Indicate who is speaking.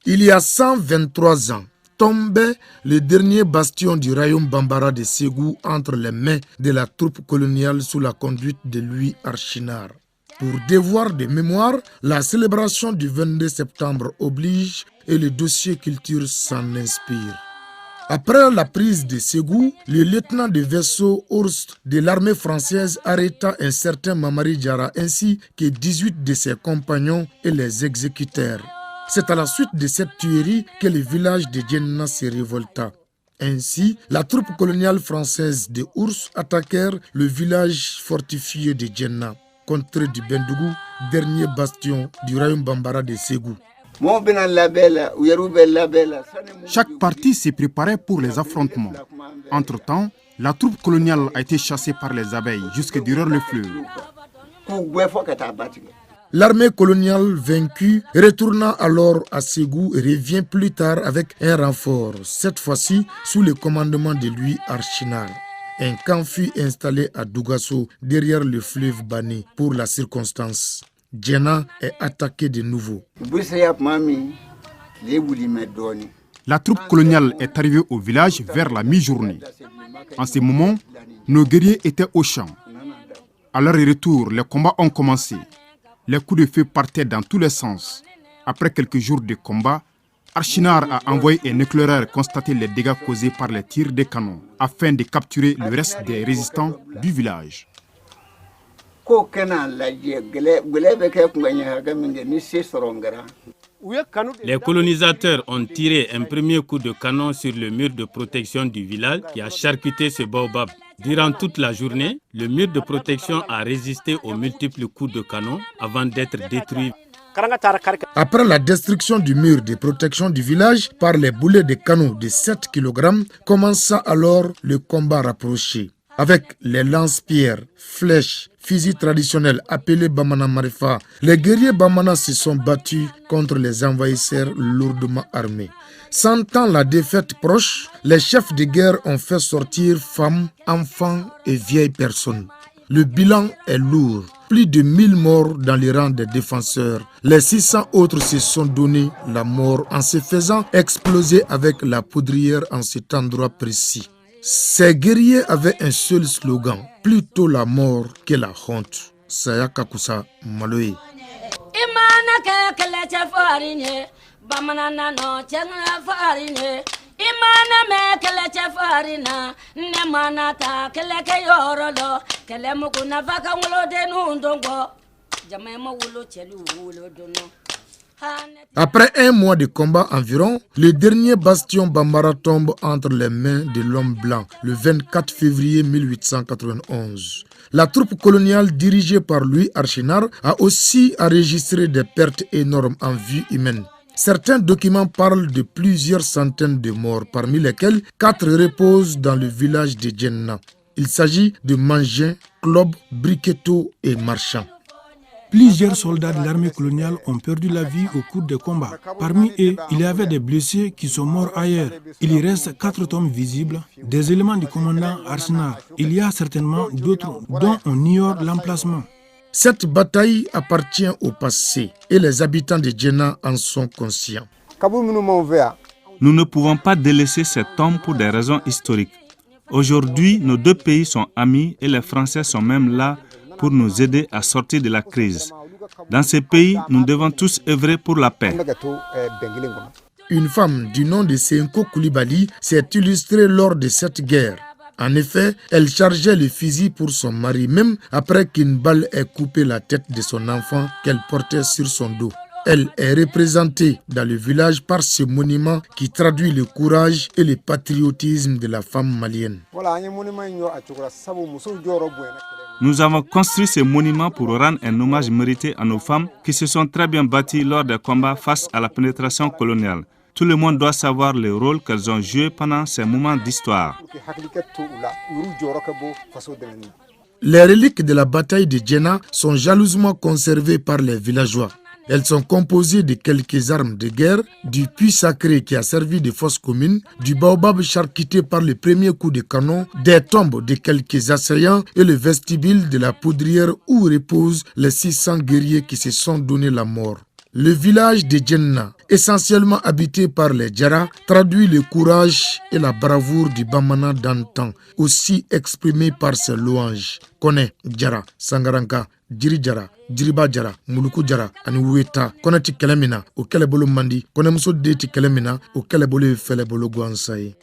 Speaker 1: Il y a 123 ans, tombait le dernier bastion du royaume Bambara de Ségou entre les mains de la troupe coloniale sous la conduite de Louis Archinard. Pour devoir de mémoire, la célébration du 22 septembre oblige et le dossier culture s'en inspire. Après la prise de Ségou, le lieutenant de vaisseau Ours de l'armée française arrêta un certain Mamari Diarra ainsi que 18 de ses compagnons et les exécutèrent. C'est à la suite de cette tuerie que le village de Djenna se révolta. Ainsi, la troupe coloniale française de Ours attaquèrent le village fortifié de Djenna, contrée du Bendougou, dernier bastion du royaume Bambara de Ségou.
Speaker 2: Chaque partie s'est préparée pour les affrontements. Entre-temps, la troupe coloniale a été chassée par les abeilles jusque derrière le fleuve.
Speaker 1: L'armée coloniale vaincue retourna alors à Ségou et revient plus tard avec un renfort, cette fois-ci sous le commandement de Louis Archinard. Un camp fut installé à Dougasso, derrière le fleuve Bani, pour la circonstance. Djenna est attaqué de nouveau.
Speaker 2: La troupe coloniale est arrivée au village vers la mi-journée. En ce moment, nos guerriers étaient au champ. À leur retour, les combats ont commencé. Les coups de feu partaient dans tous les sens. Après quelques jours de combat, Archinard a envoyé un éclaireur constater les dégâts causés par les tirs des canons afin de capturer le reste des résistants du village.
Speaker 3: Les colonisateurs ont tiré un premier coup de canon sur le mur de protection du village qui a charcuté ce baobab. Durant toute la journée, le mur de protection a résisté aux multiples coups de canon avant d'être détruit.
Speaker 1: Après la destruction du mur de protection du village par les boulets de canon de 7 kg, commença alors le combat rapproché. Avec les lance-pierres, flèches, fusils traditionnels appelés Bamana Marifa, les guerriers Bamana se sont battus contre les envahisseurs lourdement armés. Sentant la défaite proche, les chefs de guerre ont fait sortir femmes, enfants et vieilles personnes. Le bilan est lourd. Plus de 1000 morts dans les rangs des défenseurs. Les 600 autres se sont donné la mort en se faisant exploser avec la poudrière en cet endroit précis. Ces guerriers avaient un seul slogan, plutôt la mort que la honte. Saya Kakusa Maloé.
Speaker 4: Imana me kele chefarina ne manata kele ke yorolo kele mukuna vaka ngulo denu ndongo jamema wulo chelu wulo dono.
Speaker 1: Après un mois de combat environ, le dernier bastion Bambara tombe entre les mains de l'homme blanc le 24 février 1891. La troupe coloniale dirigée par Louis Archinard a aussi enregistré des pertes énormes en vie humaine. Certains documents parlent de plusieurs centaines de morts, parmi lesquels 4 reposent dans le village de Djenna. Il s'agit de Mangin, Klob, Briqueto et Marchand.
Speaker 5: Plusieurs soldats de l'armée coloniale ont perdu la vie au cours des combats. Parmi eux, il y avait des blessés qui sont morts ailleurs. Il y reste 4 tombes visibles, des éléments du commandant Archinard. Il y a certainement d'autres dont on ignore l'emplacement.
Speaker 1: Cette bataille appartient au passé et les habitants de Djenna en sont conscients.
Speaker 6: Nous ne pouvons pas délaisser cette tombe pour des raisons historiques. Aujourd'hui, nos deux pays sont amis et les Français sont même là pour nous aider à sortir de la crise. Dans ces pays, nous devons tous œuvrer pour la paix.
Speaker 1: Une femme du nom de Senko Koulibaly s'est illustrée lors de cette guerre. En effet, elle chargeait le fusil pour son mari, même après qu'une balle ait coupé la tête de son enfant qu'elle portait sur son dos. Elle est représentée dans le village par ce monument qui traduit le courage et le patriotisme de la femme malienne.
Speaker 6: Nous avons construit ce monument pour rendre un hommage mérité à nos femmes qui se sont très bien battues lors des combats face à la pénétration coloniale. Tout le monde doit savoir le rôle qu'elles ont joué pendant ces moments d'histoire.
Speaker 1: Les reliques de la bataille de Djenna sont jalousement conservées par les villageois. Elles sont composées de quelques armes de guerre, du puits sacré qui a servi de fosse commune, du baobab charcuté par le premier coup de canon, des tombes de quelques assaillants et le vestibule de la poudrière où reposent les 600 guerriers qui se sont donné la mort. Le village de Djenna, essentiellement habité par les Djara, traduit le courage et la bravoure du Bamana d'antan, aussi exprimé par ses louanges. Kone Djara, Sangaranka, Djiri Djara, Djiriba Djara, Muluku Djara, ani Weta, Kone ti kelemina, o kelebolo mandi, Kone muso de ti kelemina, o kelebolo felebolo guansaye.